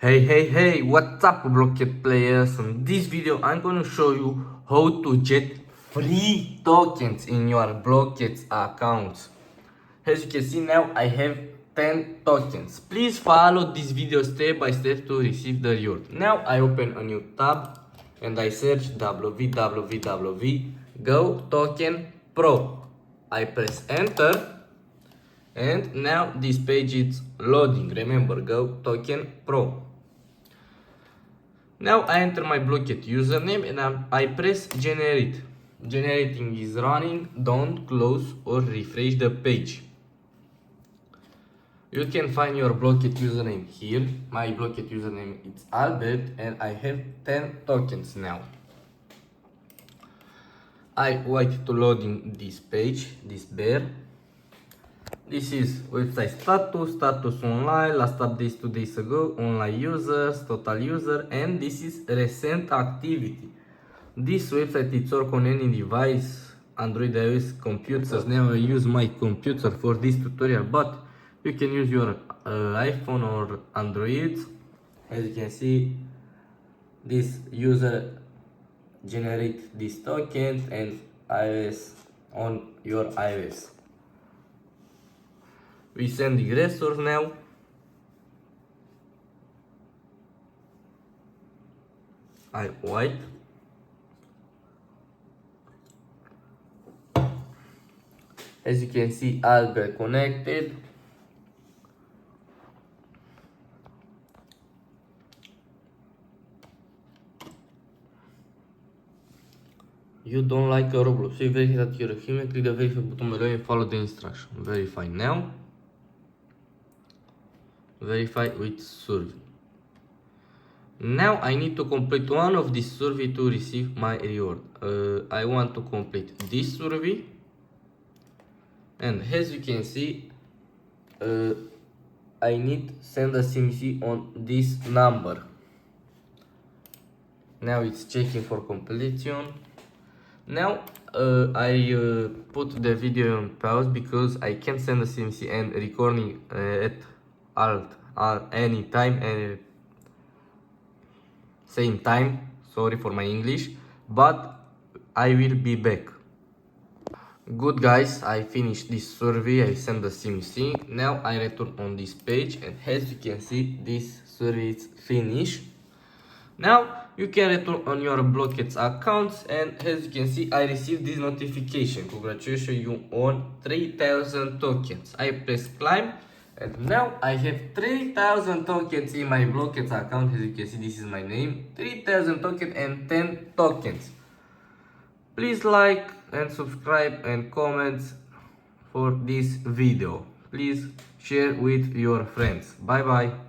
Hey, what's up Blooket players? In this video I'm gonna show you how to get free tokens in your Blooket accounts. As you can see now I have 10 tokens. Please follow this video step by step to receive the reward. Now I open a new tab and I search www go token pro. I press enter. And now this page is loading. Remember, go token pro. Now I enter my Blooket username and I press generate. Generating is running. Don't close or refresh the page. You can find your Blooket username here. My Blooket username is Albert and I have 10 tokens now. I wait to loading this page, this bear. This is website status online, last update 2 days ago, online users, total user, and this is recent activity. This website is work on any device, Android, iOS, computers. Now I use my computer for this tutorial, but you can use your iPhone or Android. As you can see, this user generate these tokens and iOS on your iOS. We send the resource now. I wait. As you can see, Albert connected. You don't like a Roblox. You verify that you're a human. Click the verify button below and follow the instruction. Verify now. Verify with survey. Now I need to complete one of this survey to receive my reward. I want to complete this survey, and as you can see, I need send a CMC on this number. Now it's checking for completion. Now I put the video on pause because I can't send a CMC and recording at any time same time. Sorry for my English, but I will be back. Good guys, I finished this survey. I sent the CMC. Now I return on this page, and as you can see, this survey is finished. Now you can return on your Blooket accounts, and as you can see, I received this notification. Congratulations, you own 3000 tokens. I press climb, and now I have 3000 tokens in my Blooket account. As you can see, this is my name, 3000 tokens and 10 tokens. Please like and subscribe and comment for this video. Please share with your friends. Bye bye.